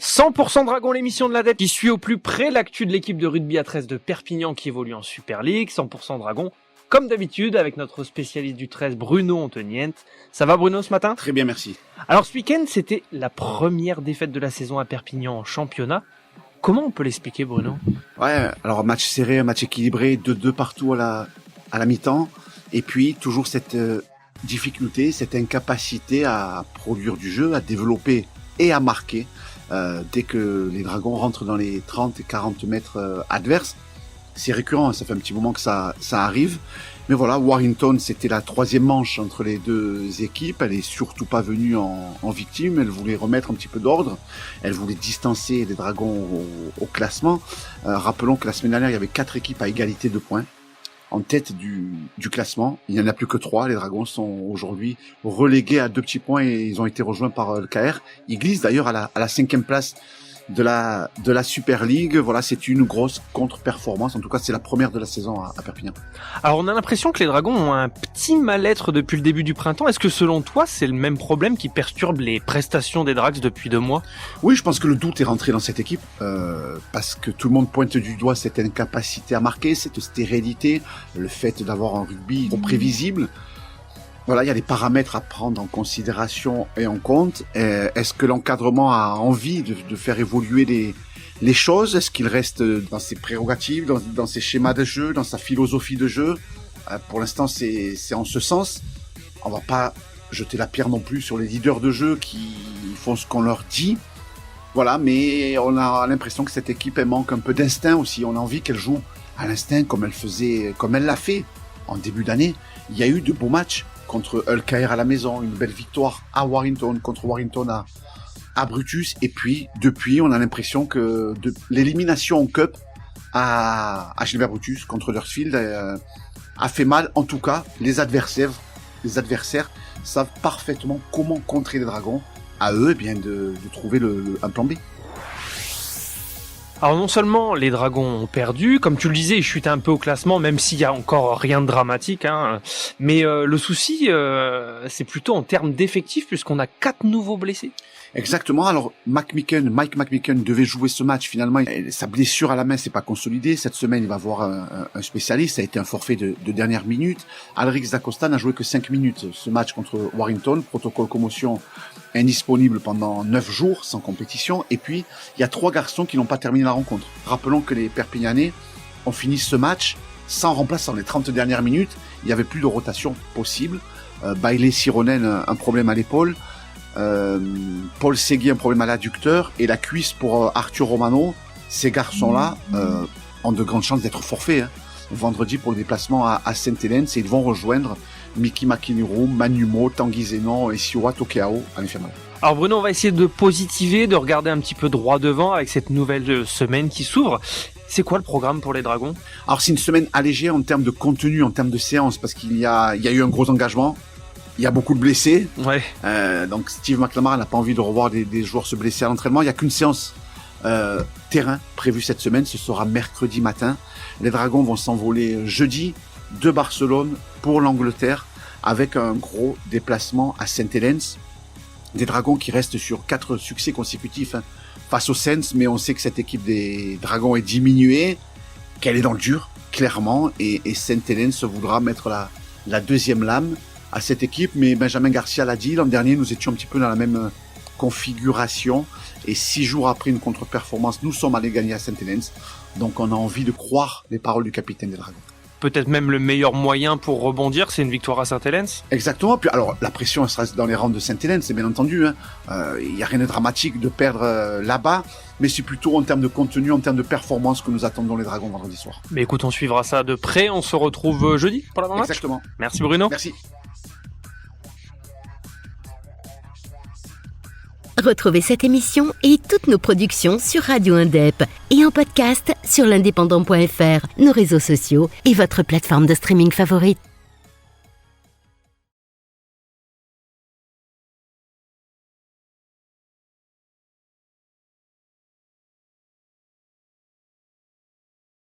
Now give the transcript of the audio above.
100% Dragon, l'émission de l'ADEPT qui suit au plus près l'actu de l'équipe de rugby à 13 de Perpignan qui évolue en Super League. 100% Dragon, comme d'habitude, avec notre spécialiste du 13, Bruno Antoniente. Ça va Bruno ce matin ? Très bien, merci. Alors ce week-end, c'était la première défaite de la saison à Perpignan en championnat. Comment on peut l'expliquer, Bruno ? Ouais, alors match serré, match équilibré, 2-2 partout à la mi-temps. Et puis toujours cette difficulté, cette incapacité à produire du jeu, à développer et à marquer. Dès que les Dragons rentrent dans les 30 et 40 mètres adverses, c'est récurrent, ça fait un petit moment que ça arrive. Mais voilà, Warrington, c'était la troisième manche entre les deux équipes. Elle est surtout pas venue en victime. Elle voulait remettre un petit peu d'ordre. Elle voulait distancer les Dragons au classement. Rappelons que la semaine dernière, il y avait 4 équipes à égalité de points en tête du classement. Il n'y en a plus que 3. Les Dragons sont aujourd'hui relégués à 2 petits points et ils ont été rejoints par le KR. Ils glissent d'ailleurs à la 5e place de la Super League. Voilà, c'est une grosse contre-performance. En tout cas, c'est la première de la saison à Perpignan. Alors, on a l'impression que les Dragons ont un petit mal-être depuis le début du printemps. Est-ce que selon toi, c'est le même problème qui perturbe les prestations des Drags depuis 2 mois ? Oui, je pense que le doute est rentré dans cette équipe parce que tout le monde pointe du doigt cette incapacité à marquer, cette stérilité, le fait d'avoir un rugby trop prévisible. Voilà, il y a des paramètres à prendre en considération et en compte. Est-ce que l'encadrement a envie de faire évoluer les choses ? Est-ce qu'il reste dans ses prérogatives, dans ses schémas de jeu, dans sa philosophie de jeu ? Pour l'instant, c'est en ce sens. On va pas jeter la pierre non plus sur les leaders de jeu qui font ce qu'on leur dit. Voilà, mais on a l'impression que cette équipe, elle manque un peu d'instinct aussi. On a envie qu'elle joue à l'instinct comme elle l'a fait en début d'année. Il y a eu de beaux matchs contre Hull KR à la maison, une belle victoire à Warrington, contre Warrington à Brutus. Et puis, depuis, on a l'impression que l'élimination en Cup à Gilbert Brutus contre Huddersfield a fait mal. En tout cas, les adversaires savent parfaitement comment contrer les Dragons. À eux, eh bien, de trouver un plan B. Alors non seulement les Dragons ont perdu, comme tu le disais, ils chutent un peu au classement, même s'il y a encore rien de dramatique, mais le souci, c'est plutôt en termes d'effectifs, puisqu'on a 4 nouveaux blessés. Exactement. Alors Mike McMicken devait jouer ce match. Finalement, sa blessure à la main s'est pas consolidée. Cette semaine, il va voir un spécialiste. Ça a été un forfait de dernière minute. Alrix Dacosta n'a joué que 5 minutes ce match contre Warrington. Protocole commotion indisponible pendant 9 jours sans compétition. Et puis, il y a 3 garçons qui n'ont pas terminé la rencontre. Rappelons que les Perpignanais ont fini ce match sans remplaçant. Les 30 dernières minutes, il n'y avait plus de rotation possible. Bailey Sironen, un problème à l'épaule. Paul Segui, un problème à l'adducteur. Et la cuisse pour Arthur Romano. Ces garçons-là ont de grandes chances d'être forfaits vendredi pour le déplacement à Saint-Hélène. Et ils vont rejoindre Miki Makinuru, Manumo, Tanguy Zenon et Siwa Tokeao en infirmerie. Alors Bruno, on va essayer de positiver, de regarder un petit peu droit devant avec cette nouvelle semaine qui s'ouvre. C'est quoi le programme pour les Dragons ? Alors c'est une semaine allégée en termes de contenu, en termes de séance, parce qu'il y a eu un gros engagement. Il y a beaucoup de blessés. Ouais. Donc Steve McLamara n'a pas envie de revoir des joueurs se blesser à l'entraînement. Il n'y a qu'une séance terrain prévue cette semaine. Ce sera mercredi matin. Les Dragons vont s'envoler jeudi de Barcelone pour l'Angleterre avec un gros déplacement à Saint-Hélène. Des Dragons qui restent sur 4 succès consécutifs face aux Saints, mais on sait que cette équipe des Dragons est diminuée, qu'elle est dans le dur, clairement, et Saint-Hélène se voudra mettre la deuxième lame à cette équipe, mais Benjamin Garcia l'a dit, l'an dernier nous étions un petit peu dans la même configuration, et 6 jours après une contre-performance, nous sommes allés gagner à Saint-Hélène, donc on a envie de croire les paroles du capitaine des Dragons. Peut-être même le meilleur moyen pour rebondir, c'est une victoire à Saint-Hélène. Exactement. Puis alors la pression elle sera dans les rangs de Saint-Hélène, c'est bien entendu. Il y a rien de dramatique de perdre là-bas, mais c'est plutôt en termes de contenu, en termes de performance que nous attendons les Dragons vendredi soir. Mais écoute, on suivra ça de près. On se retrouve jeudi pour l'avant-match. Exactement. Merci Bruno. Merci. Retrouvez cette émission et toutes nos productions sur Radio Indep et en podcast sur l'indépendant.fr, nos réseaux sociaux et votre plateforme de streaming favorite.